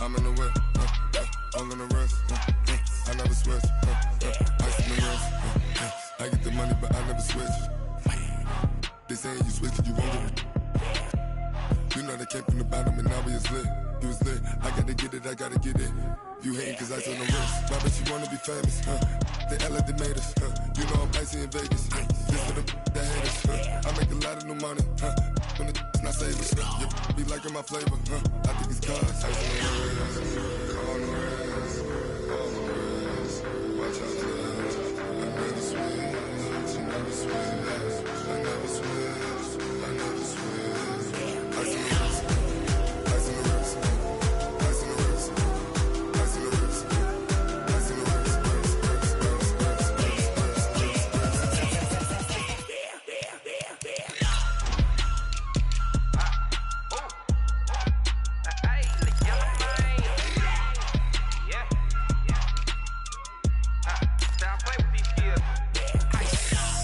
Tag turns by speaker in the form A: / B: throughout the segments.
A: I'm in the whip, I'm gonna rest, I never switch, ice in the wrist, I get the money but I never switch. They saying you switch and you won't get it. You know they came from the bottom and now we is lit. You was lit, I gotta get it, I gotta get it. You hating cause ice on the wrist. Why bet you wanna be famous, They act like they made us, You know I'm icy in Vegas, This for the that hate us, I make a lot of new money, When it's not savers, You be liking my flavor, I think it's cause ice on the wrist, on the wrist, on the wrist. Watch out for that. I never switch, I never switch, I never switch, I never switch. Ice on the wrist, ice on the wrist, ice on the wrist, ice on the wrist, ice on the wrist,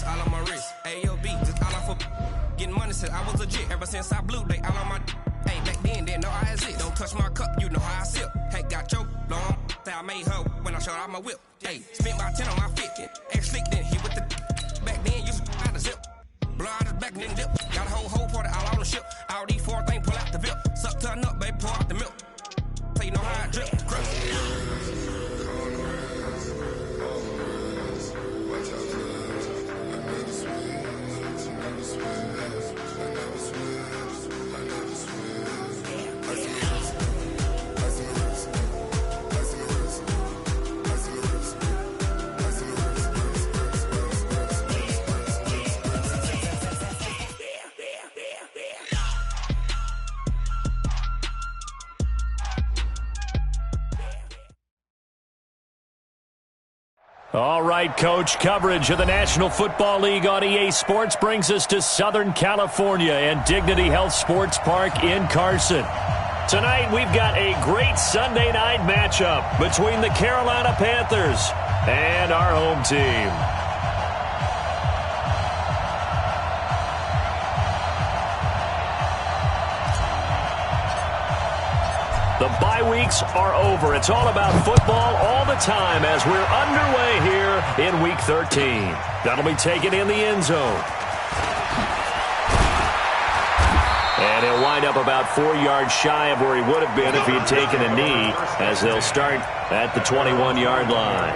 B: all on my wrist, AOB, just all off of getting money since I was legit. Ever since I blew, they all on my. Hey, back then, didn't know I had it. Don't touch my cup, you know how I sip. Hey, got your long. Say I made her when I showed out my whip. Hey, spent my 10 on my fit. Ex-slick, then hit with the. Back then, used to out the zip. Blow out his back and then dip. Got a whole party all on the ship. All these 4 things, pull out the VIP. Suck to a nut, baby, pour out the milk. So you know how I drip. Crush.
C: All right, Coach, coverage of the National Football League on EA Sports brings us to Southern California and Dignity Health Sports Park in Carson. Tonight, we've got a great Sunday night matchup between the Carolina Panthers and our home team. The bye weeks are over. It's all about football all the time as we're underway here in Week 13. That'll be taken in the end zone. And he'll wind up about 4 yards shy of where he would have been if he had taken a knee, as they'll start at the 21-yard line.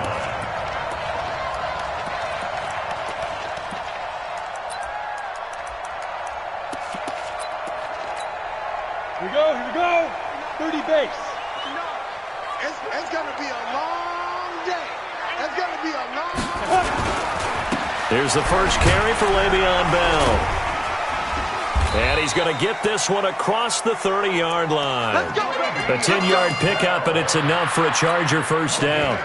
D: Here we go. 30 base.
E: It's going to be a long day. It's going to be a long
C: Here's the first carry for Le'Veon Bell. And he's going to get this one across the 30-yard line. A 10-yard pickup, and it's enough for a Charger first down.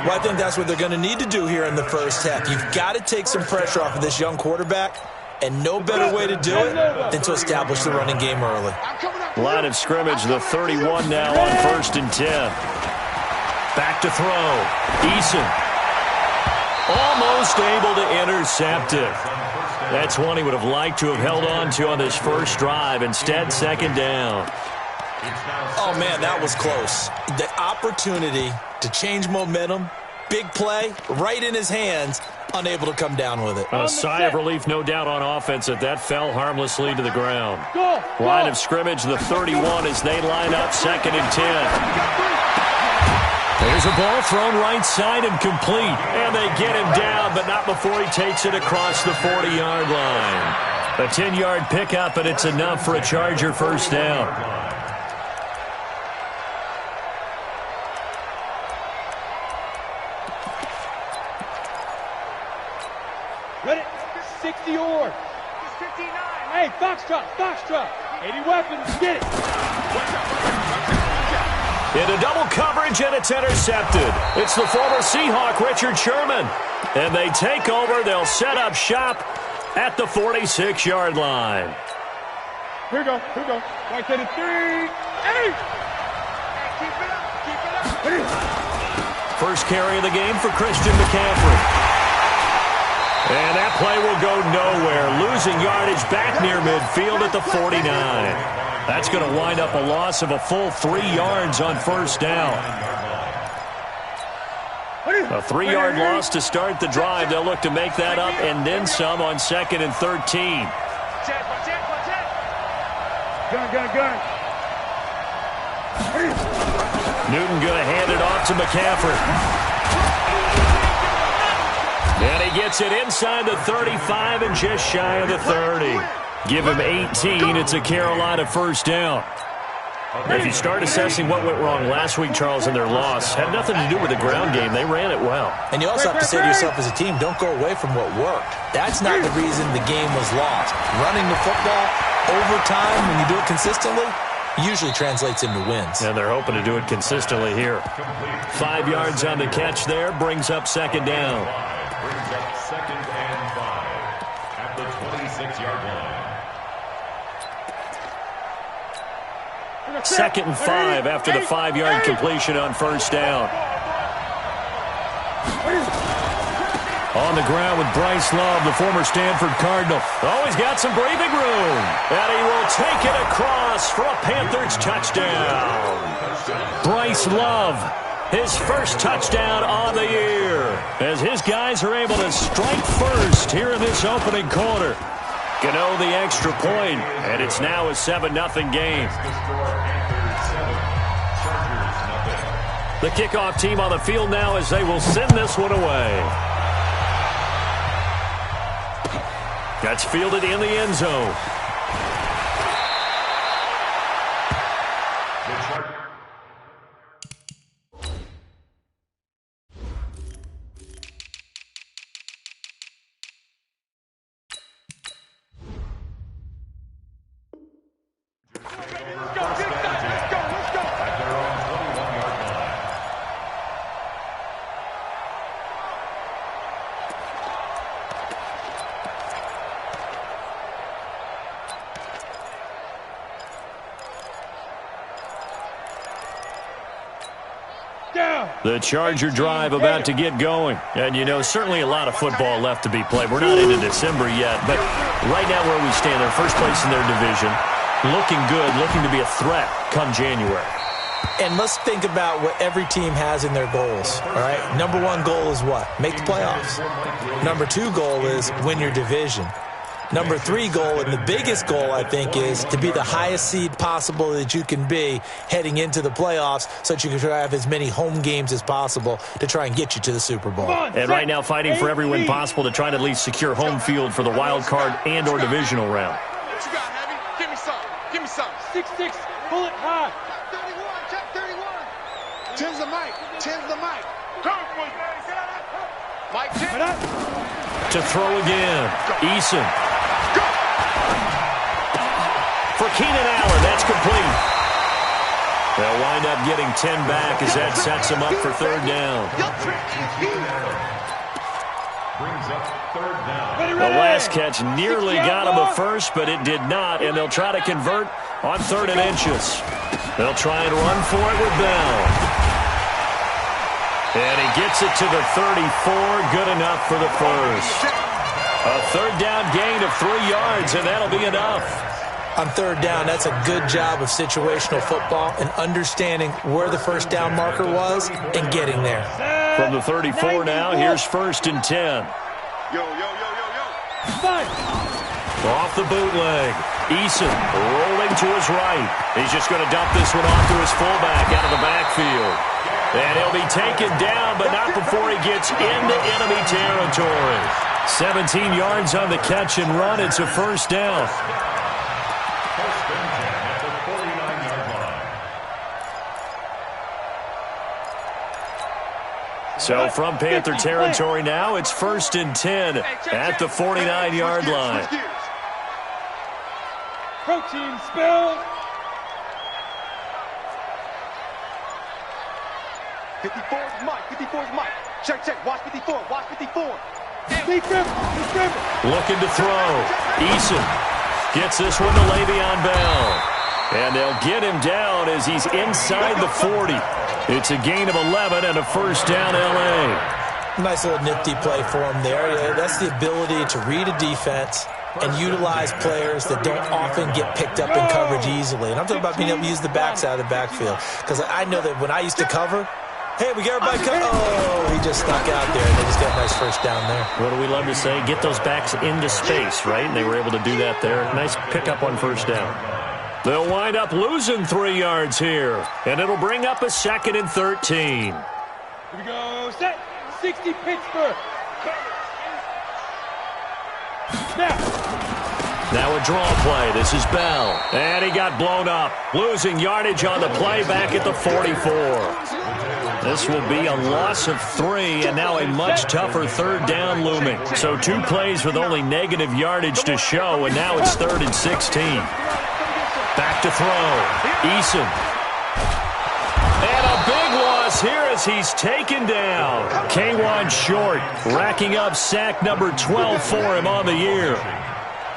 F: Well, I think that's what they're going to need to do here in the first half. You've got to take some pressure off of this young quarterback, and no better way to do it than to establish the running game early.
C: Line of scrimmage, the 31 now on 1st and 10. Back to throw. Eason. Almost able to intercept it. That's one he would have liked to have held on to on this first drive. Instead, second down.
F: Oh, man, that was close. The opportunity to change momentum, big play, right in his hands, unable to come down with it.
C: A sigh of relief, no doubt, on offense that fell harmlessly to the ground. Line of scrimmage, the 31 as they line up 2nd and 10. There's a ball thrown right side and complete. And they get him down, but not before he takes it across the 40-yard line. A 10-yard pickup, and it's enough for a Charger first down.
D: Ready? 60 or 59. Hey, Foxtrot. 80 weapons. Get it.
C: Into double coverage, and it's intercepted. It's the former Seahawk, Richard Sherman. And they take over. They'll set up shop at the 46-yard line.
D: Here we go. Right to the 3. Hey! Keep it up.
C: First carry of the game for Christian McCaffrey. And that play will go nowhere. Losing yardage back near midfield at the 49. That's going to wind up a loss of a full 3 yards on first down. A 3-yard loss to start the drive. They'll look to make that up and then some on 2nd and 13.
D: Gun.
C: Newton going to hand it off to McCaffrey. And he gets it inside the 35 and just shy of the 30. Give him 18. It's a Carolina first down. If you start assessing what went wrong last week, Charles, in their loss, had nothing to do with the ground game. They ran it well.
F: And you also have to say to yourself as a team, don't go away from what worked. That's not the reason the game was lost. Running the football over time, when you do it consistently, usually translates into wins.
C: And they're hoping to do it consistently here. 5 yards on the catch there, brings up 2nd down.
G: Brings up 2nd and 5 at the 26-yard line.
C: 2nd and 5 after the 5-yard completion on first down. On the ground with Bryce Love, the former Stanford Cardinal. Oh, he's got some breathing room. And he will take it across for a Panthers touchdown. Bryce Love, his first touchdown on the year, as his guys are able to strike first here in this opening quarter. Gano the extra point, and it's now a 7-0 game. The kickoff team on the field now as they will send this one away. That's fielded in the end zone. The Charger drive about to get going. And, you know, certainly a lot of football left to be played. We're not into December yet, but right now where we stand, they're first place in their division. Looking good, looking to be a threat come January.
F: And let's think about what every team has in their goals, all right? Number 1 goal is what? Make the playoffs. Number 2 goal is win your division. Number 3 goal, and the biggest goal, I think, is to be the highest seed possible that you can be heading into the playoffs so that you can try to have as many home games as possible to try and get you to the Super Bowl.
C: And right now fighting for every win possible to try to at least secure home field for the wild card and or divisional round.
E: What you got, Heavy? Give me some. Give me some.
D: 6'6", pull it high.
E: Check 31. 10's the mic. 10's the mic. Mike 10.
C: To throw again. Eason. For Keenan Allen, that's complete. They'll wind up getting 10 back as that sets them up for 3rd down.
G: Brings up 3rd down.
C: The last catch nearly got him a first, but it did not, and they'll try to convert on 3rd and inches. They'll try and run for it with Bell. And he gets it to the 34, good enough for the first. A 3rd down gain of 3 yards, and that'll be enough.
F: On 3rd down, that's a good job of situational football and understanding where the first down marker was and getting there.
C: From the 34 now, here's 1st and 10.
E: Yo.
C: Off the bootleg. Eason rolling to his right. He's just going to dump this one off to his fullback out of the backfield. And he'll be taken down, but not before he gets into enemy territory. 17 yards on the catch and run. It's a first down. So from Panther territory now, it's 1st and 10 at the 49-yard line.
D: Protein spill.
E: 54's Mike. 54's Mike. Check. Watch 54. Watch 54.
C: Looking to throw. Eason gets this one to Le'Veon Bell. And they'll get him down as he's inside the 40. It's a gain of 11 and a first down, L.A.
F: Nice little nifty play for him there. That's the ability to read a defense and utilize players that don't often get picked up in coverage easily. And I'm talking about being able to use the backside of the backfield. Because I know that when I used to cover, hey, we got everybody covered. Oh, he just snuck out there, and they just got a nice first down there.
C: What do we love to say? Get those backs into space, right? And they were able to do that there. Nice pickup on first down. They'll wind up losing 3 yards here, and it'll bring up a 2nd and 13.
D: Here we go. Set. 60 Pittsburgh.
C: Now a draw play. This is Bell. And he got blown up. Losing yardage on the play back at the 44. This will be a loss of 3, and now a much tougher 3rd down looming. So 2 plays with only negative yardage to show, and now it's 3rd and 16. Back to throw. Eason. And a big loss here as he's taken down. K'Wan Short racking up sack number 12 for him on the year.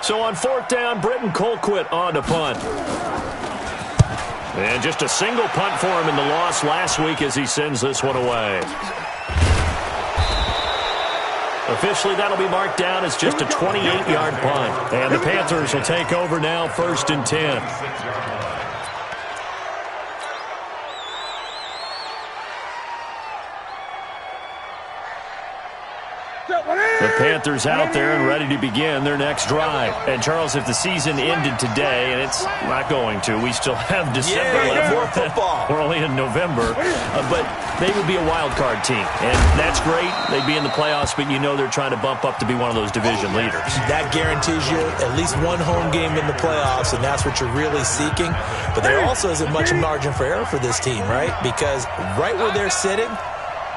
C: So on 4th down, Britton Colquitt on to punt. And just a single punt for him in the loss last week as he sends this one away. Officially, that'll be marked down as just a 28-yard punt. And the Panthers will take over now, 1st and 10. The Panthers out there and ready to begin their next drive. And, Charles, if the season ended today, and it's not going to, we still have December left.
F: More football.
C: We're only in November. But they would be a wild card team. And that's great. They'd be in the playoffs, but you know they're trying to bump up to be one of those division leaders.
F: That guarantees you at least one home game in the playoffs, and that's what you're really seeking. But there also isn't much margin for error for this team, right? Because right where they're sitting,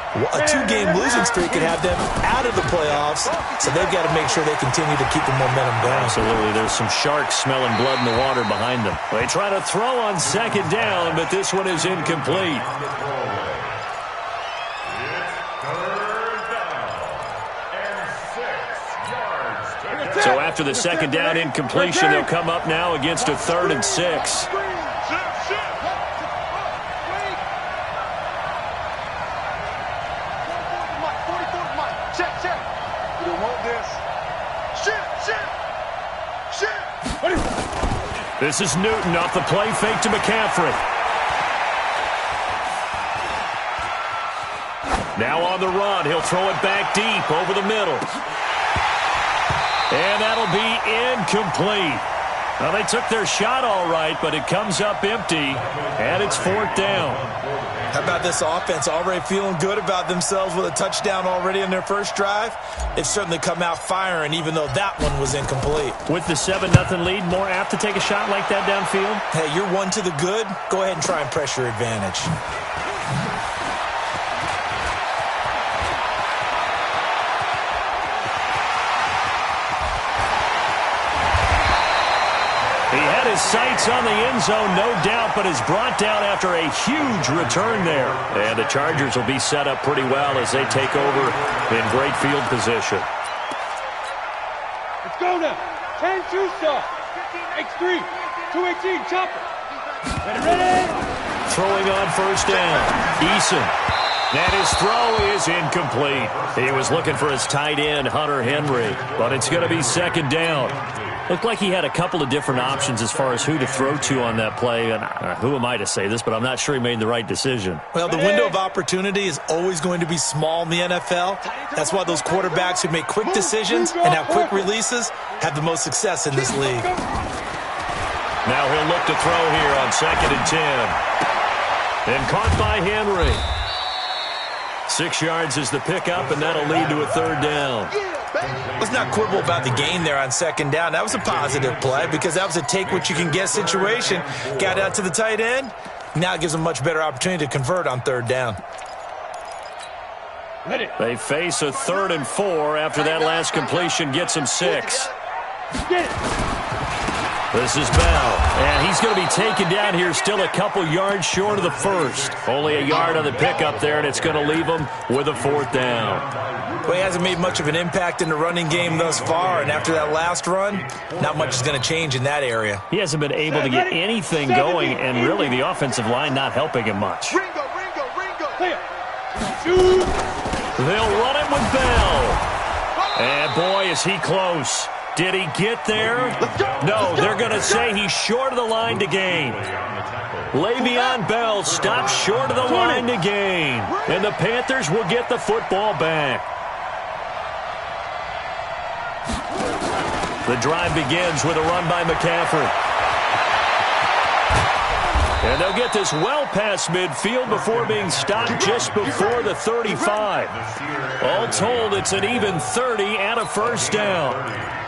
F: a 2-game losing streak could have them out of the playoffs, so they've got to make sure they continue to keep the momentum going.
C: Absolutely. There's some sharks smelling blood in the water behind them. They try to throw on 2nd down, but this one is incomplete. So after the 2nd down incompletion, they'll come up now against a 3rd and 6. This is Newton off the play fake to McCaffrey. Now on the run, he'll throw it back deep over the middle. And that'll be incomplete. Well, they took their shot all right, but it comes up empty, and it's 4th down.
F: How about this offense already feeling good about themselves with a touchdown already in their first drive? They've certainly come out firing, even though that one was incomplete.
C: With the 7-0 lead, more apt to take a shot like that downfield?
F: Hey, you're 1 to the good. Go ahead and try and press your advantage.
C: His sights on the end zone, no doubt, but is brought down after a huge return there. And the Chargers will be set up pretty well as they take over in great field position.
D: Let's go now. 10-2 start. X3. 218. Chopper. Ready?
C: Throwing on 1st down. Eason. And his throw is incomplete. He was looking for his tight end, Hunter Henry, but it's going to be 2nd down. Looked like he had a couple of different options as far as who to throw to on that play. And who am I to say this, but I'm not sure he made the right decision.
F: Well, the window of opportunity is always going to be small in the NFL. That's why those quarterbacks who make quick decisions and have quick releases have the most success in this league.
C: Now he'll look to throw here on 2nd and 10. And caught by Henry. 6 yards is the pickup, and that'll lead to a 3rd down.
F: Let's not quibble about the gain there on 2nd down. That was a positive play because that was a take-what-you-can-get situation. Got out to the tight end. Now it gives them a much better opportunity to convert on 3rd down.
C: They face a 3rd and 4 after that last completion gets them 6. This is Bell, and he's going to be taken down here still a couple yards short of the 1st. Only a yard on the pickup there, and it's going to leave him with a 4th down.
F: Well, he hasn't made much of an impact in the running game thus far, and after that last run, not much is going to change in that area.
C: He hasn't been able to get anything going, and really the offensive line not helping him much.
E: Ringo.
C: They'll run it with Bell. And boy, is he close. Did he get there? No, they're going to say he's short of the line to gain. Le'Veon Bell stops short of the line to gain. And the Panthers will get the football back. The drive begins with a run by McCaffrey. And they'll get this well past midfield before being stopped just before the 35. All told, it's an even 30 and a first down.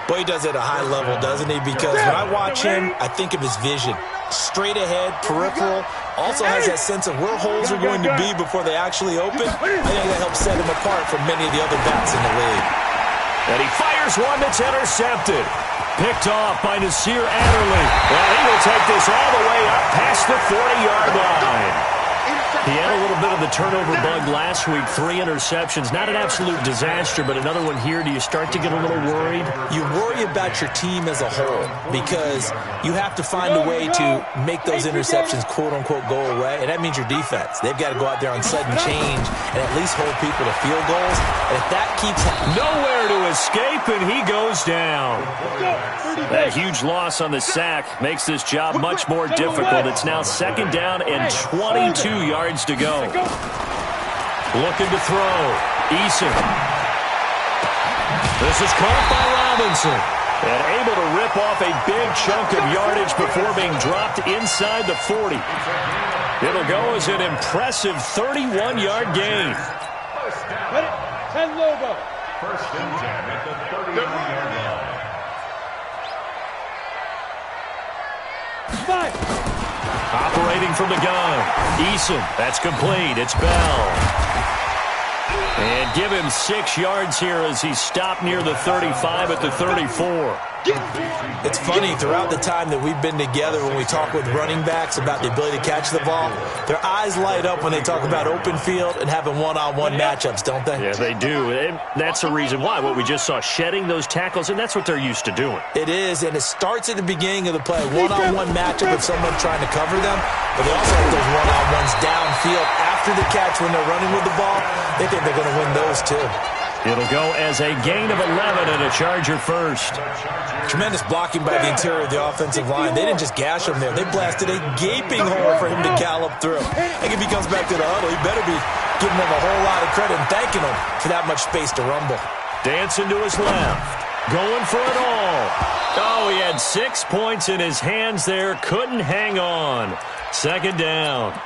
F: Boy, he does it at a high level, doesn't he? Because when I watch him, I think of his vision. Straight ahead, peripheral. Also has that sense of where holes are going to be before they actually open. I think that helps set him apart from many of the other backs in the league.
C: And he fires one that's intercepted. Picked off by Nasir Adderley. Well, he will take this all the way up past the 40-yard line. He had a little bit of the turnover bug last week. 3 interceptions. Not an absolute disaster, but another one here. Do you start to get a little worried?
F: You worry about your team as a whole because you have to find a way to make those interceptions, quote-unquote, go away. And that means your defense. They've got to go out there on sudden change and at least hold people to field goals. And if that keeps happening...
C: Nowhere to escape, and he goes down. That huge loss on the sack makes this job much more difficult. It's now 2nd down and 22 yards to go. Looking to throw. Eason. This is caught by Robinson. And able to rip off a big chunk of yardage before being dropped inside the 40. It'll go as an impressive 31-yard gain.
G: First and 10 at the 31-yard line.
C: Operating from the gun. Eason. That's complete. It's Bell. And give him 6 yards here as he's stopped near the 35 at the 34.
F: It's funny, throughout the time that we've been together when we talk with running backs about the ability to catch the ball, their eyes light up when they talk about open field and having one-on-one matchups, don't they?
C: Yeah, they do. And that's the reason why. What we just saw, shedding those tackles, and that's what they're used to doing.
F: It is, and it starts at the beginning of the play. One-on-one matchup with someone trying to cover them, but they also have those one-on-ones downfield after the catch when they're running with the ball. They think they're going to win those too.
C: It'll go as a gain of 11 and a Charger first.
F: Tremendous blocking by the interior of the offensive line. They didn't just gash him there. They blasted a gaping hole for him to gallop through. I think if he comes back to the huddle, he better be giving them a whole lot of credit and thanking them for that much space to rumble.
C: Dancing to his left. Going for it all. Oh, he had 6 points in his hands there. Couldn't hang on. 2nd down.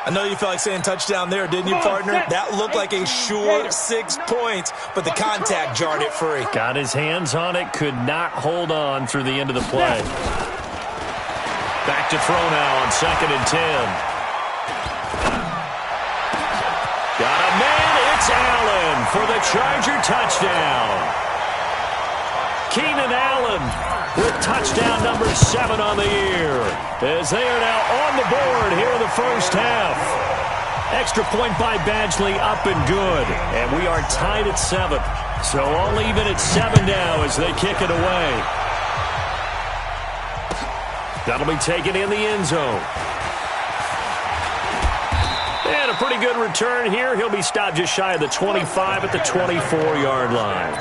F: I know you felt like saying touchdown there, didn't you, partner? That looked like a sure 6 points, but the contact jarred it free.
C: Got his hands on it, could not hold on through the end of the play. Back to throw now on 2nd and 10. Got a man, it's Allen for the Charger touchdown. Keenan Allen with touchdown number 7 on the year, as they are now on the board here in the first half. Extra point by Badgley, up and good. And we are tied at 7. So all even at 7 now as they kick it away. That'll be taken in the end zone. And a pretty good return here. He'll be stopped just shy of the 25 at the 24-yard line.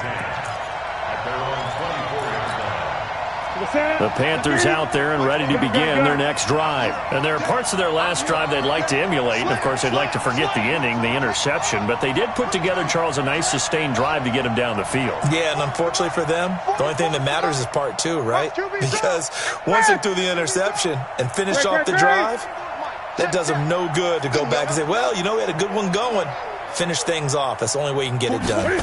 C: The Panthers out there and ready to begin their next drive. And there are parts of their last drive they'd like to emulate. And, of course, they'd like to forget the ending, the interception. But they did put together, Charles, a nice sustained drive to get him down the field.
F: Yeah, and unfortunately for them, the only thing that matters is part 2, right? Because once they threw the interception and finished off the drive, that does them no good to go back and say, well, you know, we had a good one going. Finish things off. That's the only way you can get it done.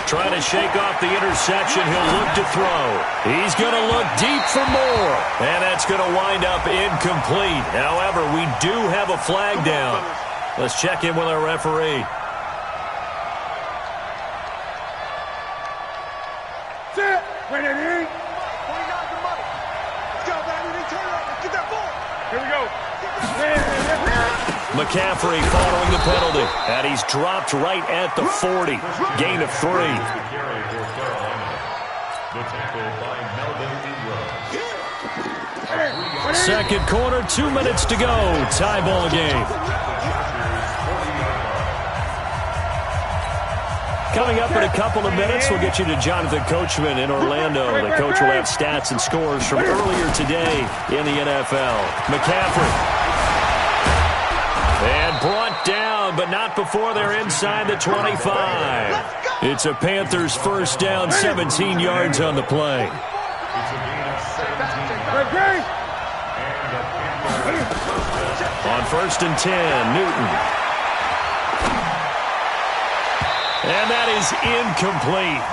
C: Trying to shake off the interception. He'll look to throw. He's going to look deep for more. And that's going to wind up incomplete. However, we do have a flag down. Let's check in with our referee.
D: Sit. Ready.
E: Let's go, baby. Turn it over. Get that ball.
D: Here we go.
C: McCaffrey following the penalty. And he's dropped right at the 40. Gain of 3. Second quarter, 2 minutes to go. Tie ball game. Coming up in a couple of minutes, we'll get you to Jonathan Coachman in Orlando. The coach will have stats and scores from earlier today in the NFL. McCaffrey. And brought down, but not before they're inside the 25. It's a Panthers first down, 17 yards on the play. On 1st and 10, Newton. And that is incomplete.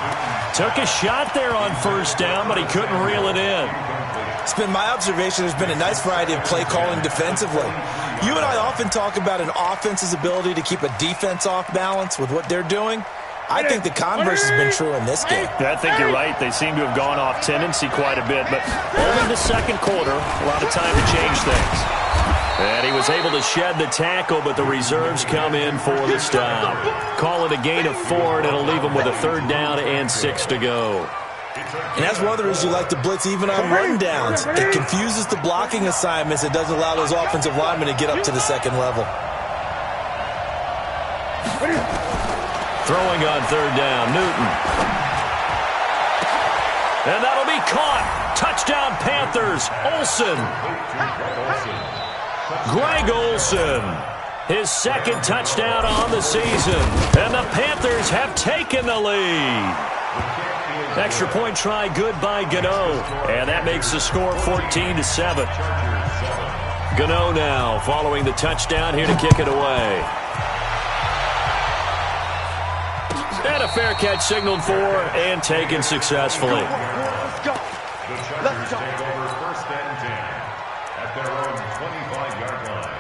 C: Took a shot there on 1st down, but he couldn't reel it in.
F: It's been my observation there's been a nice variety of play calling defensively. You and I often talk about an offense's ability to keep a defense off balance with what they're doing. I think the converse has been true in this game.
C: I think you're right. They seem to have gone off tendency quite a bit, but only the second quarter, a lot of time to change things. And he was able to shed the tackle, but the reserves come in for the stop. Call it a gain of 4, and it'll leave him with a 3rd down and 6 to go.
F: And that's one of the reasons you like to blitz even on run downs. It confuses the blocking assignments. It doesn't allow those offensive linemen to get up to the second level.
C: Throwing on 3rd down, Newton. And that'll be caught. Touchdown, Panthers. Olsen. Greg Olsen. His 2nd touchdown on the season. And the Panthers have taken the lead. Extra point try good by Gano. And that makes the score 14-7. Gano now following the touchdown here to kick it away. And a fair catch signaled for and taken successfully.
G: Let's go. Let's go. Take over 1st and 10 at their own 25-yard line.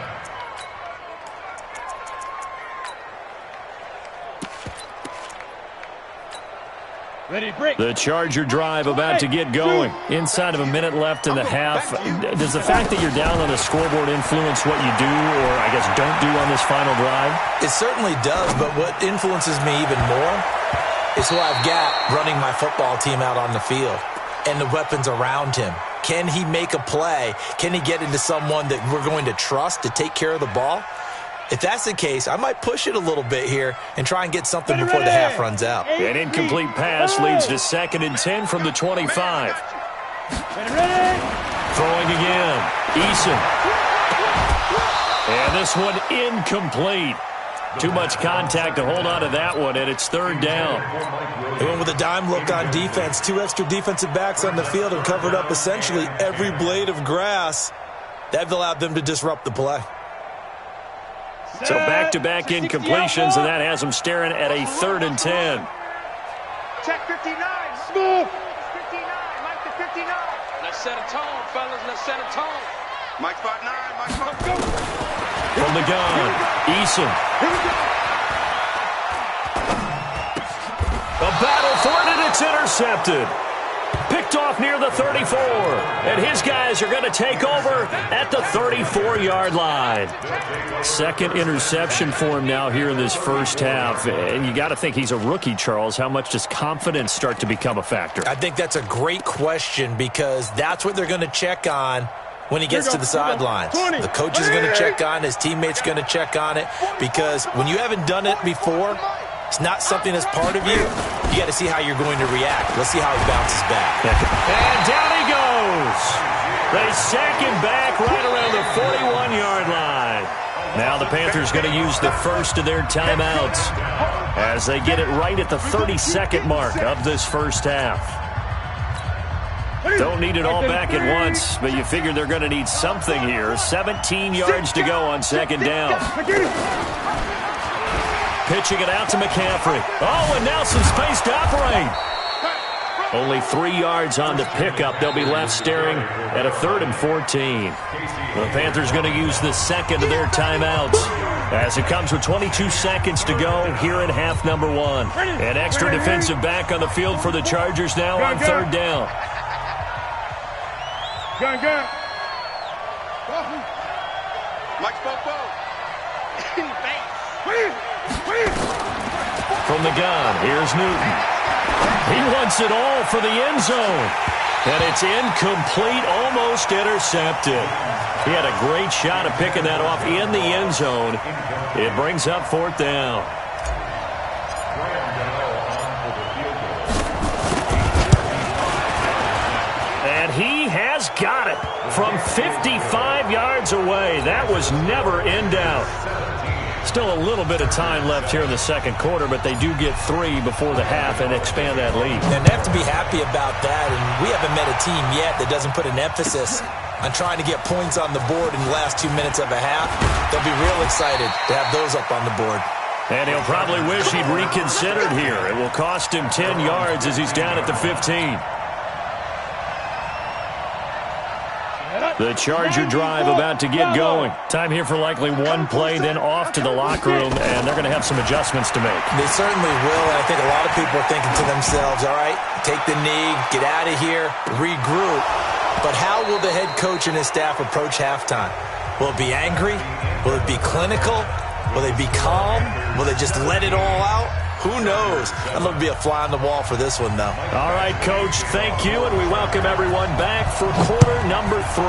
D: Ready, break.
C: The Charger drive about to get going. Inside of a minute left in the half. Does the fact that you're down on the scoreboard influence what you do or, I guess, don't do on this final drive?
F: It certainly does, but what influences me even more is who I've got running my football team out on the field and the weapons around him. Can he make a play? Can he get into someone that we're going to trust to take care of the ball? If that's the case, I might push it a little bit here and try and get something before the half runs out.
C: An incomplete pass leads to 2nd and 10 from the 25. Throwing again. Eason. And this one incomplete. Too much contact to hold on to that one, and it's 3rd down.
F: They went with a dime look on defense. 2 extra defensive backs on the field and covered up essentially every blade of grass. That allowed them to disrupt the play.
C: So back-to-back incompletions, and that has them staring at a 3rd and 10.
E: Check 59.
D: Smooth.
E: 59. Mike to 59.
H: Let's set a tone, fellas. Let's set a tone.
E: Mike spot 9. Mike spot go.
C: From the gun, Eason. A battle for it, and it's intercepted. Picked off near the 34. And his guys are going to take over at the 34-yard line. 2nd interception for him now here in this first half. And you got to think he's a rookie, Charles. How much does confidence start to become a factor?
F: I think that's a great question because that's what they're going to check on when he gets to the sidelines. The coach is going to check on it. His teammates are going to check on it because when you haven't done it before, it's not something that's part of you. You got to see how you're going to react. Let's see how he bounces back.
C: And down he goes. They sack him back right around the 41-yard line. Now the Panthers going to use the first of their timeouts as they get it right at the 32nd mark of this first half. Don't need it all back at once, but you figure they're going to need something here. 17 yards to go on 2nd down. Pitching it out to McCaffrey. Oh, and now some space to operate. Only 3 yards on the pickup. They'll be left staring at a 3rd and 14. The Panthers going to use the 2nd of their timeouts as it comes with 22 seconds to go here in half number 1. An extra defensive back on the field for the Chargers now on 3rd down.
D: Gun.
E: Mike Popo.
C: From the gun, here's Newton. He wants it all for the end zone. And it's incomplete, almost intercepted. He had a great shot at picking that off in the end zone. It brings up 4th down. got it from 55 yards away. That was never in doubt. Still a little bit of time left here in the second quarter, but they do get 3 before the half and expand that lead.
F: And they have to be happy about that, and we haven't met a team yet that doesn't put an emphasis on trying to get points on the board in the last 2 minutes of a half. They'll be real excited to have those up on the board.
C: And he'll probably wish he'd reconsidered here. It will cost him 10 yards as he's down at the 15. The Charger drive about to get going. Time here for likely one play, then off to the locker room, and they're going to have some adjustments to make.
F: They certainly will, and I think a lot of people are thinking to themselves, all right, take the knee, get out of here, regroup. But how will the head coach and his staff approach halftime? Will it be angry? Will it be clinical? Will they be calm? Will they just let it all out? Who knows? I'd love to be a fly on the wall for this one, though.
C: All right, Coach, thank you, and we welcome everyone back for quarter number 3.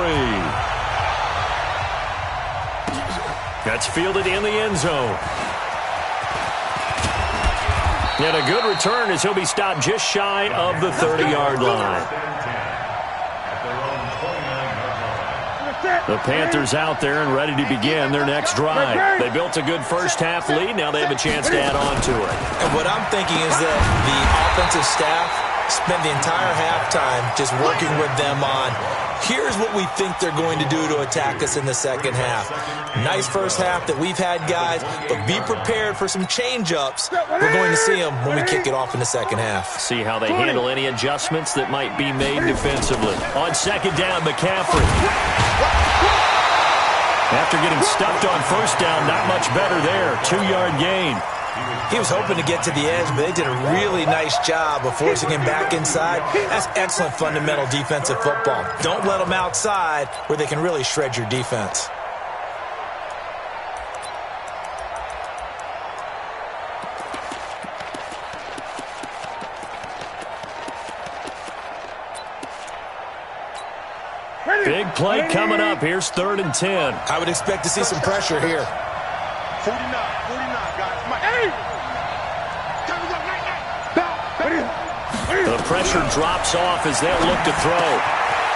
C: That's fielded in the end zone. And a good return as he'll be stopped just shy of the 30-yard line. The Panthers out there and ready to begin their next drive. They built a good first-half lead. Now they have a chance to add on to it.
F: And what I'm thinking is that the offensive staff spent the entire halftime just working with them on, here's what we think they're going to do to attack us in the second half. Nice first half that we've had, guys, but be prepared for some change-ups. We're going to see them when we kick it off in the second half.
C: See how they handle any adjustments that might be made defensively. On second down, McCaffrey. After getting stuffed on first down, not much better there. 2-yard gain.
F: He was hoping to get to the edge, but they did a really nice job of forcing him back inside. That's excellent fundamental defensive football. Don't let them outside where they can really shred your defense.
C: Big play coming up. Here's 3rd and 10.
F: I would expect to see some pressure here.
E: 49, guys.
C: The pressure drops off as they'll look to throw.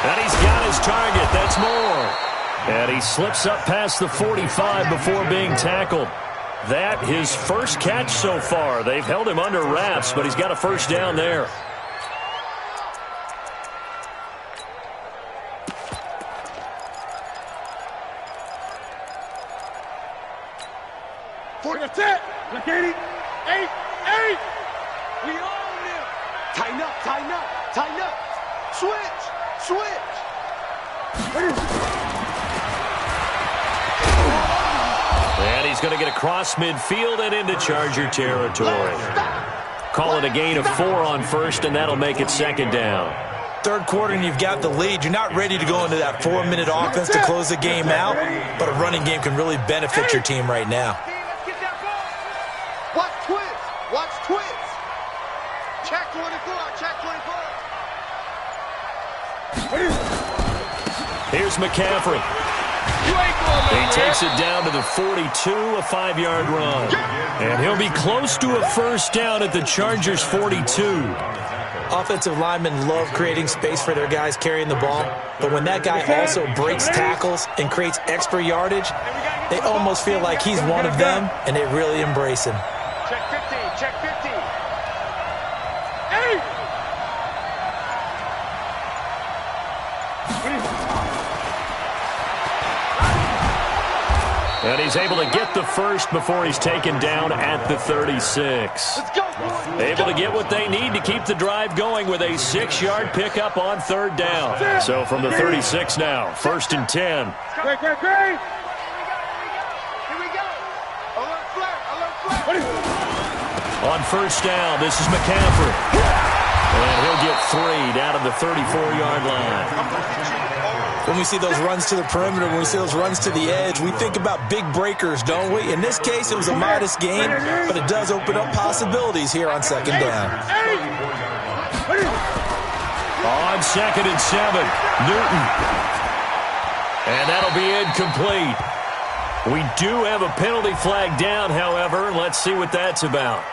C: And he's got his target. That's more. And he slips up past the 45 before being tackled. That his first catch so far. They've held him under wraps, but he's got a first down there.
D: That's it. Look at it. 8.
E: We own him. Tighten up. Switch.
C: And he's going to get across midfield and into Charger territory. Call it a gain of 4 on first, and that'll make it second down.
F: Third quarter and you've got the lead. You're not ready to go into that 4-minute offense to close the game out, but a running game can really benefit your team right now.
E: Watch twist. Check 24.
C: Here's McCaffrey. He takes it down to the 42, a 5-yard run. And he'll be close to a first down at the Chargers' 42.
F: Offensive linemen love creating space for their guys carrying the ball, but when that guy also breaks tackles and creates extra yardage, they almost feel like he's one of them, and they really embrace him.
E: Check 50.
C: And he's able to get the first before he's taken down at the 36. Able to get what they need to keep the drive going with a 6-yard pickup on 3rd down. So from the 36 now, 1st and 10.
D: Great.
E: Here we go. Alert flare.
C: On first down, this is McCaffrey. And he'll get 3 down to the 34-yard line.
F: When we see those runs to the perimeter, when we see those runs to the edge, we think about big breakers, don't we? In this case, it was a modest gain, but it does open up possibilities here on second down.
C: On 2nd and 7, Newton. And that'll be incomplete. We do have a penalty flag down, however. Let's see what that's about.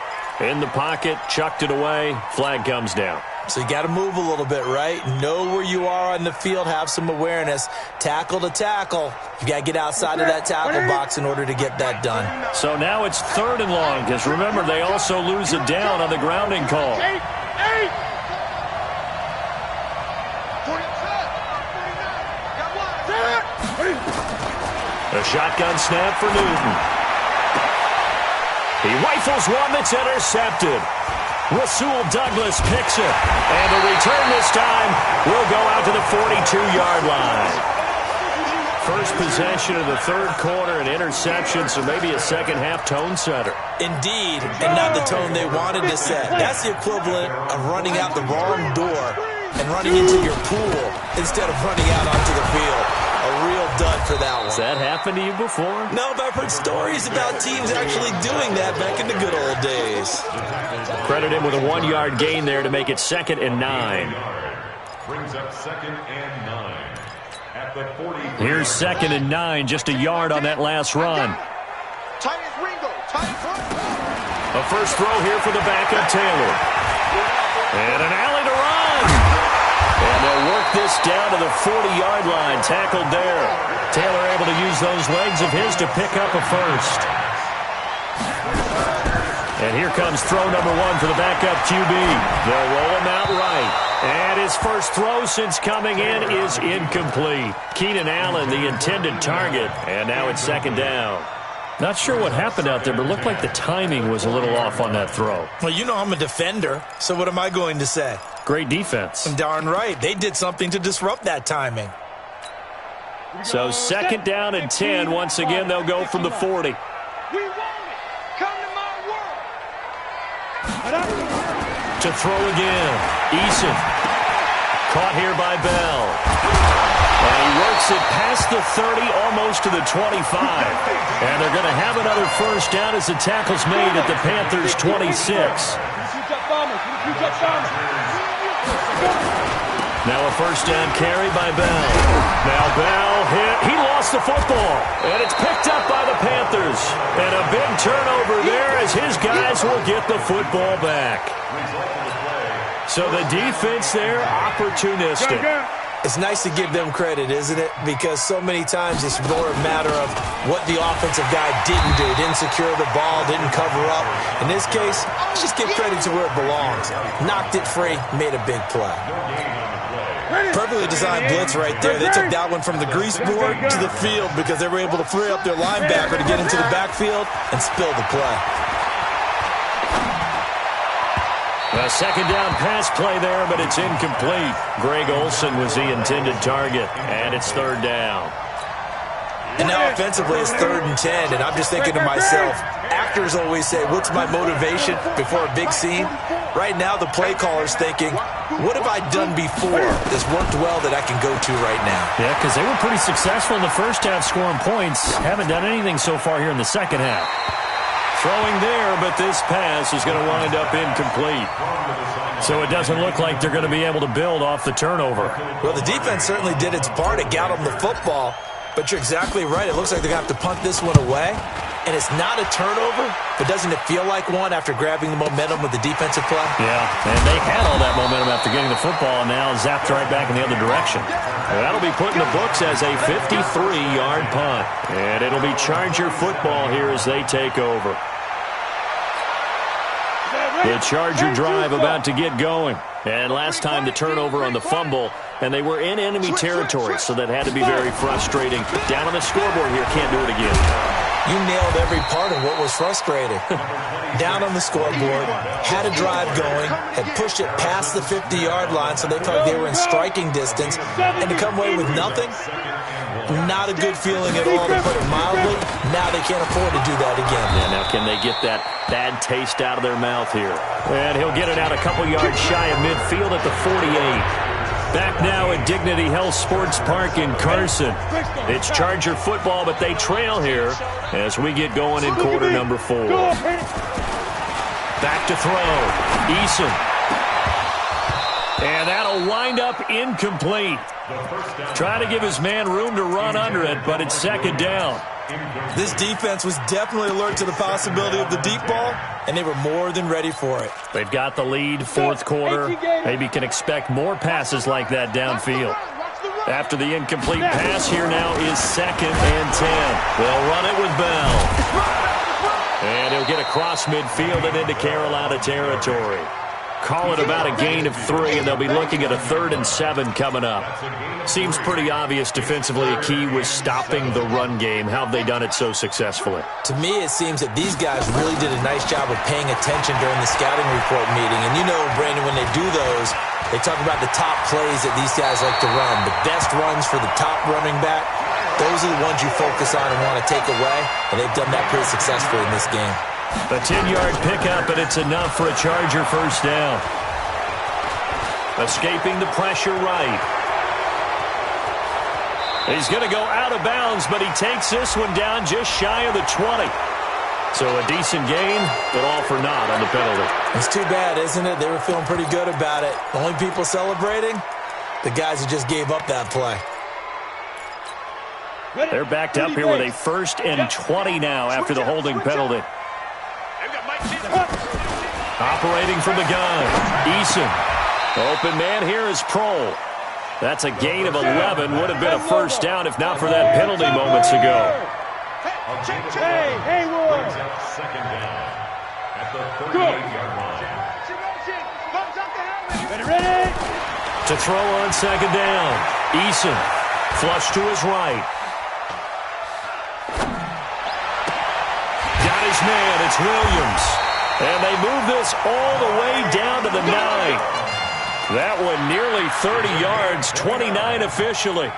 C: In the pocket, chucked it away, flag comes down.
F: So you got to move a little bit, right? Know where you are on the field, have some awareness. Tackle to tackle. You got to get outside of that tackle box in order to get that done.
C: So now it's 3rd and long, because remember, they also lose a down on the grounding call. A shotgun snap for Newton. He rifles one that's intercepted. Rasul Douglas picks it. And the return this time will go out to the 42-yard line. First possession of the 3rd quarter, an interception, so maybe a second-half tone setter.
F: Indeed, and not the tone they wanted to set. That's the equivalent of running out the wrong door and running into your pool instead of running out onto the field. A real dud for that one.
C: Has that happened to you before?
F: No, but I've heard stories about teams actually doing that back in the good old days.
C: Credit him with a 1-yard gain there to make it 2nd and 9.
G: Brings up 2nd and 9. At the 40.
C: Here's 2nd and 9, just a yard on that last run. A first throw here for the backup Taylor. And an alley to run. And they'll work this down to the 40-yard line, tackled there. Taylor able to use those legs of his to pick up a first. And here comes throw number 1 for the backup QB. They'll roll him out right. And his first throw since coming in is incomplete. Keenan Allen, the intended target. And now it's 2nd down. Not sure what happened out there, but it looked like the timing was a little off on that throw.
F: Well, you know I'm a defender, so what am I going to say?
C: Great defense.
F: Darn right. They did something to disrupt that timing.
C: So 2nd down and 10. Once again, they'll go from the 40.
H: We want it. Come to my world.
C: To throw again. Eason. Caught here by Bell. And he works it past the 30, almost to the 25. And they're going to have another first down as the tackle's made at the Panthers' 26. Now a first down carry by Bell. Now Bell hit. He lost the football. And it's picked up by the Panthers. And a big turnover there as his guys will get the football back. So the defense there, opportunistic.
F: It's nice to give them credit, isn't it? Because so many times it's more a matter of what the offensive guy didn't do. Didn't secure the ball, didn't cover up. In this case, just give credit to where it belongs. Knocked it free, made a big play. Perfectly designed blitz right there. They took that one from the grease board to the field because they were able to free up their linebacker to get into the backfield and spill the play.
C: A 2nd down pass play there, but it's incomplete. Greg Olsen was the intended target, and it's 3rd down.
F: And now offensively it's 3rd and 10, and I'm just thinking to myself, actors always say, what's my motivation before a big scene? Right now the play caller's thinking, what have I done before that's worked well that I can go to right now?
C: Yeah, because they were pretty successful in the first half scoring points. Haven't done anything so far here in the second half. Throwing there, but this pass is going to wind up incomplete. So it doesn't look like they're going to be able to build off the turnover.
F: Well, the defense certainly did its part. It got them the football. But you're exactly right. It looks like they're going to have to punt this one away. And it's not a turnover, but doesn't it feel like one after grabbing the momentum with the defensive play?
C: Yeah, and they had all that momentum after getting the football, and now zapped right back in the other direction. Well, that'll be put in the books as a 53-yard punt. And it'll be Charger football here as they take over. The Charger drive about to get going. And last time the turnover on the fumble, and they were in enemy territory, so that had to be very frustrating. Down on the scoreboard here, can't do it again.
F: You nailed every part of what was frustrating. Down on the scoreboard, had a drive going, had pushed it past the 50-yard line, so they thought they were in striking distance, and to come away with nothing, not a good feeling at all, to put it mildly. Now they can't afford to do that again.
C: Yeah, now can they get that bad taste out of their mouth here? And he'll get it out a couple yards shy of midfield at the 48. Back now at Dignity Health Sports Park in Carson. It's Charger football, but they trail here as we get going in quarter number 4. Back to throw. Eason. And that'll wind lined up incomplete. Trying to give his man room to run under it, but it's second down.
F: This defense was definitely alert to the possibility of the deep ball, and they were more than ready for it.
C: They've got the lead, fourth quarter. Maybe can expect more passes like that downfield. After the incomplete pass, here now is 2nd and 10. They'll run it with Bell. And he'll get across midfield and into Carolina territory. Call it about a gain of 3, and they'll be looking at a 3rd and 7 coming up. Seems pretty obvious defensively a key was stopping the run game. How have they done it so successfully?
F: To me, it seems that these guys really did a nice job of paying attention during the scouting report meeting. And you know, Brandon, when they do those, they talk about the top plays that these guys like to run. The best runs for the top running back, those are the ones you focus on and want to take away. And they've done that pretty successfully in this game.
C: A 10-yard pickup, and it's enough for a Charger first down. Escaping the pressure right. He's going to go out of bounds, but he takes this one down just shy of the 20. So a decent gain, but all for naught on the penalty.
F: It's too bad, isn't it? They were feeling pretty good about it. The only people celebrating, the guys who just gave up that play.
C: They're backed up here with a 1st and 20 now after the holding penalty. Operating from the gun, Eason. Open man here is Prohl. That's a gain of 11. Would have been a first down if not for that penalty moments ago.
D: Hey, Ward.
G: Second down at the 38-yard line.
D: Ready?
C: To throw on second down, Eason. Flush to his right. Got his man, it's Williams. And they move this all the way down to the 9. That one nearly 30 yards, 29 officially.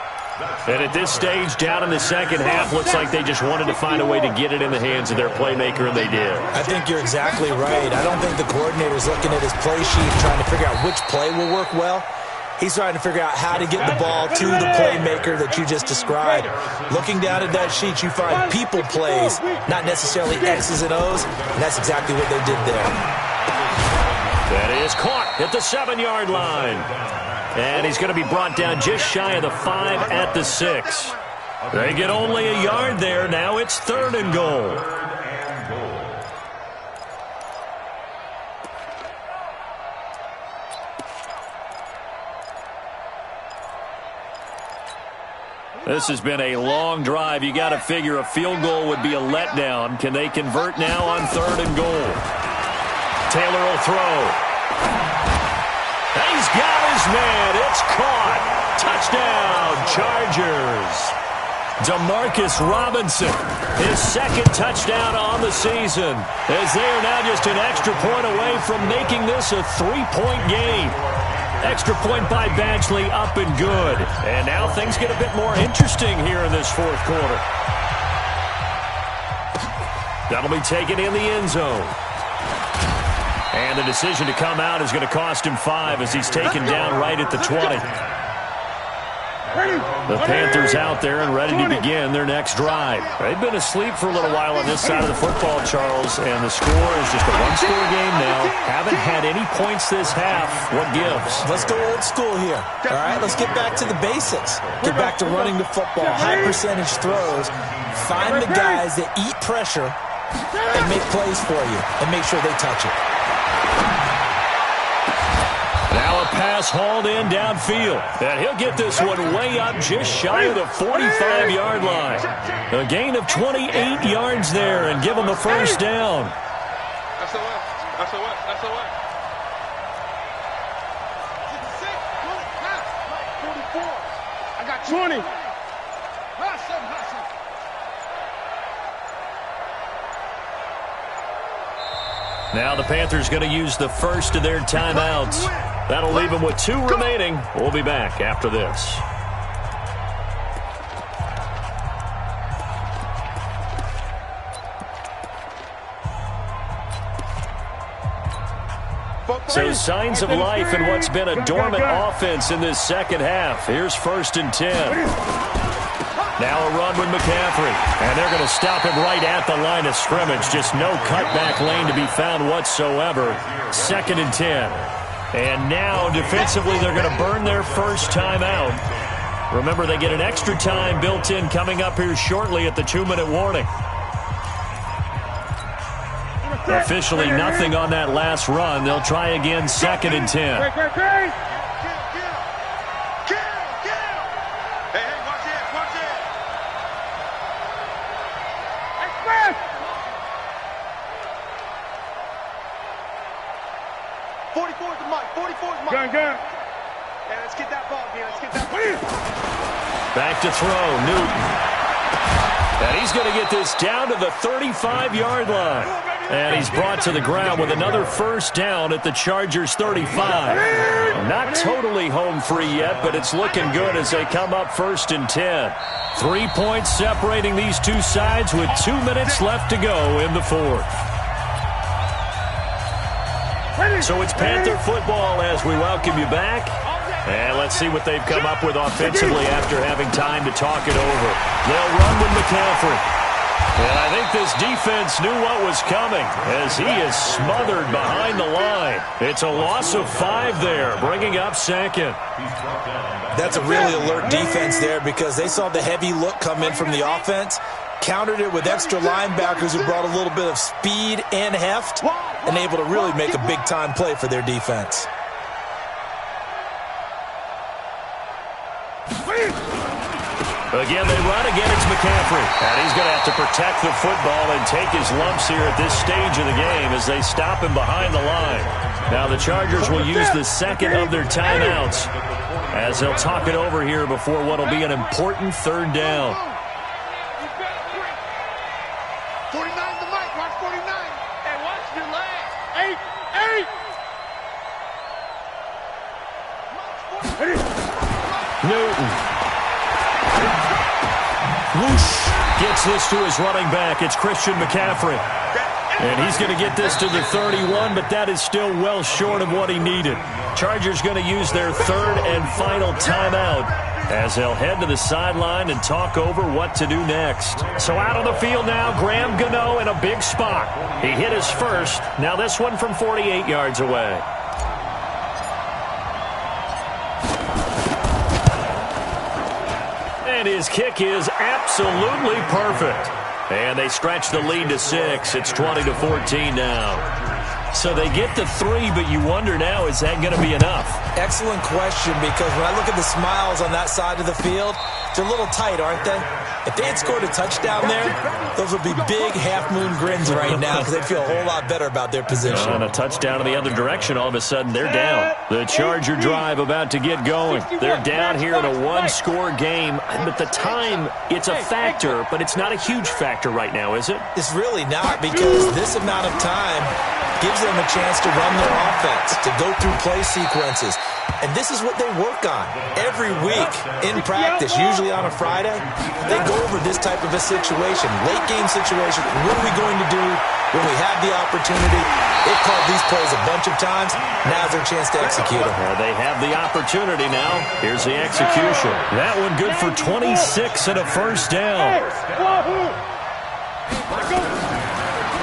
C: And at this stage, down in the second half, looks like they just wanted to find a way to get it in the hands of their playmaker, and they did.
F: I think you're exactly right. I don't think the coordinator's looking at his play sheet trying to figure out which play will work well. He's trying to figure out how to get the ball to the playmaker that you just described. Looking down at that sheet, you find people plays, not necessarily X's and O's, and that's exactly what they did there.
C: That is caught at the 7-yard line. And he's going to be brought down just shy of the 5 at the 6. They get only a yard there. Now it's 3rd and goal. This has been a long drive. You got to figure a field goal would be a letdown. Can they convert now on 3rd and goal? Taylor will throw. He's got his man. It's caught. Touchdown, Chargers. Demarcus Robinson, his 2nd touchdown on the season, as they are now just an extra point away from making this a 3-point game. Extra point by Badgley, up and good. And now things get a bit more interesting here in this 4th quarter. That'll be taken in the end zone. And the decision to come out is going to cost him 5 as he's taken down right at the 20. The Panthers out there and ready to begin their next drive. They've been asleep for a little while on this side of the football, Charles, and the score is just a one-score game now. Haven't had any points this half. What gives?
F: Let's go old school here. All right, let's get back to the basics. Get back to running the football, high percentage throws. Find the guys that eat pressure and make plays for you and make sure they touch it.
C: Now a pass hauled in downfield. And he'll get this one way up just shy of the 45-yard line. A gain of 28 yards there and give him a first down.
D: That's a what? That's a what? That's a what? 44. I got 20.
C: Now the Panthers going to use the first of their timeouts. That'll leave them with 2 remaining. We'll be back after this. So signs of life in what's been a dormant offense in this second half. Here's 1st and 10. Now a run with McCaffrey. And they're going to stop him right at the line of scrimmage. Just no cutback lane to be found whatsoever. 2nd and 10. And now, defensively, they're going to burn their first timeout. Remember, they get an extra time built in coming up here shortly at the 2-minute warning. Officially nothing on that last run. They'll try again 2nd and 10.
D: Gun.
H: Hey, let's get that ball again. Let's get that ball.
C: Back to throw, Newton. And he's going to get this down to the 35-yard line. And he's brought to the ground with another first down at the Chargers' 35. Not totally home free yet, but it's looking good as they come up 1st and 10. 3 points separating these two sides with 2 minutes left to go in the 4th. So it's Panther football as we welcome you back. And let's see what they've come up with offensively after having time to talk it over. They'll run with McCaffrey. And I think this defense knew what was coming as he is smothered behind the line. It's a loss of 5 there, bringing up 2nd.
F: That's a really alert defense there because they saw the heavy look come in from the offense, countered it with extra linebackers who brought a little bit of speed and heft, and able to really make a big-time play for their defense.
C: Again, they run. Again, it's McCaffrey. And he's going to have to protect the football and take his lumps here at this stage of the game as they stop him behind the line. Now the Chargers will use the 2nd of their timeouts as they'll talk it over here before what will be an important 3rd down.
E: 49 the mic. Watch 49.
H: Hey, watch your leg.
E: 8.
C: Newton. Whoosh. Gets this to his running back. It's Christian McCaffrey. And he's going to get this to the 31, but that is still well short of what he needed. Chargers going to use their 3rd and final timeout as they'll head to the sideline and talk over what to do next. So out on the field now, Graham Gano in a big spot. He hit his first. Now this one from 48 yards away. And his kick is absolutely perfect. And they stretch the lead to 6. It's 20-14 now. So they get the 3, but you wonder now, is that going to be enough?
F: Excellent question, because when I look at the smiles on that side of the field, they're a little tight, aren't they? If they had scored a touchdown there, those would be big half-moon grins right now because they'd feel a whole lot better about their position.
C: On a touchdown in the other direction, all of a sudden they're down. The Charger drive about to get going. They're down here in a 1-score game. At the time, it's a factor, but it's not a huge factor right now, is it?
F: It's really not, because this amount of time gives them a chance to run their offense, to go through play sequences. And this is what they work on every week in practice, usually on a Friday. They go over this type of a situation, late game situation. What are we going to do when we have the opportunity? They've called these plays a bunch of times. Now's their chance to execute them.
C: They have the opportunity now. Here's the execution. That one good for 26 and a first down.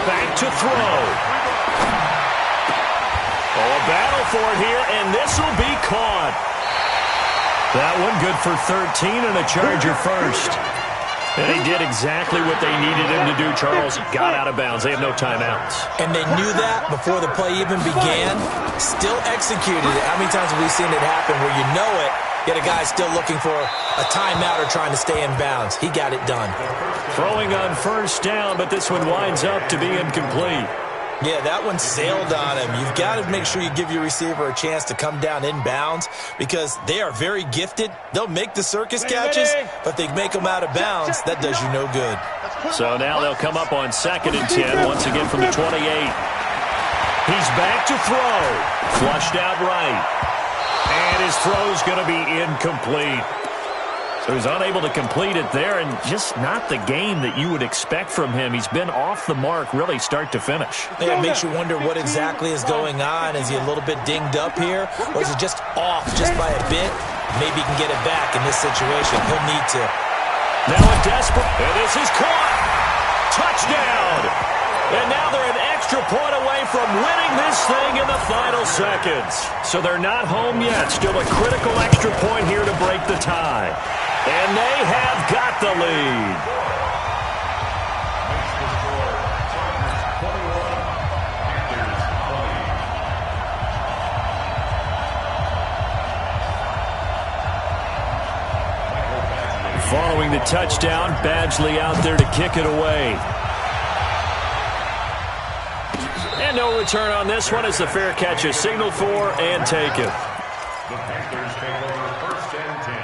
C: Back to throw. Oh, a battle for it here, and this will be caught. That one good for 13 and a Charger first. And he did exactly what they needed him to do, Charles. Got out of bounds. They have no timeouts.
F: And they knew that before the play even began. Still executed it. How many times have we seen it happen where you know it, yet a guy's still looking for a timeout or trying to stay in bounds? He got it done.
C: Throwing on first down, but this one winds up to be incomplete.
F: Yeah, that one sailed on him. You've got to make sure you give your receiver a chance to come down in bounds because they are very gifted. They'll make the circus catches, but they make them out of bounds. That does you no good.
C: So now they'll come up on 2nd and 10 once again from the 28. He's back to throw. Flushed out right. And his throw's going to be incomplete. So he's unable to complete it there, and just not the game that you would expect from him. He's been off the mark really start to finish.
F: Yeah, it makes you wonder what exactly is going on. Is he a little bit dinged up here, or is it just off just by a bit? Maybe he can get it back in this situation. He'll need to.
C: Now a desperate, and this is caught. Touchdown. And now they're an extra point away from winning this thing in the final seconds. So they're not home yet. Still a critical extra point here to break the tie. And they have got the lead. Following the touchdown, Badgley out there to kick it away. And no return on this one as the fair catch is signaled for and taken.
G: The Panthers take over 1st and 10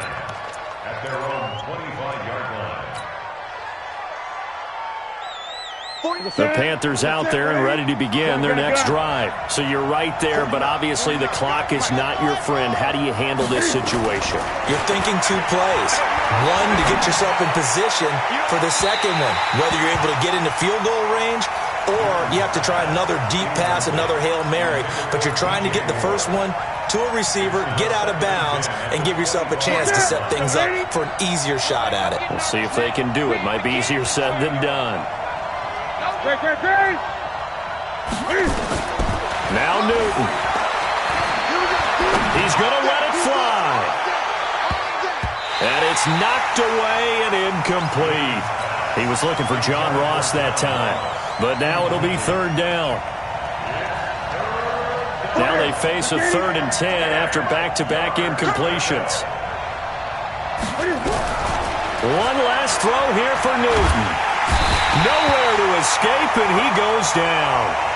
G: at their own 25-yard line.
C: The Panthers out there and ready to begin their next drive. So you're right there, but obviously the clock is not your friend. How do you handle this situation?
F: You're thinking 2 plays. One, to get yourself in position for the second one, whether you're able to get into field goal range or you have to try another deep pass, another Hail Mary. But you're trying to get the first one to a receiver, get out of bounds, and give yourself a chance to set things up for an easier shot at it.
C: We'll see if they can do it. Might be easier said than done. Now Newton. He's going to let it fly. And it's knocked away and incomplete. He was looking for John Ross that time. But now it'll be 3rd down. Now they face a 3rd and 10 after back-to-back incompletions. One last throw here for Newton. Nowhere to escape, and he goes down.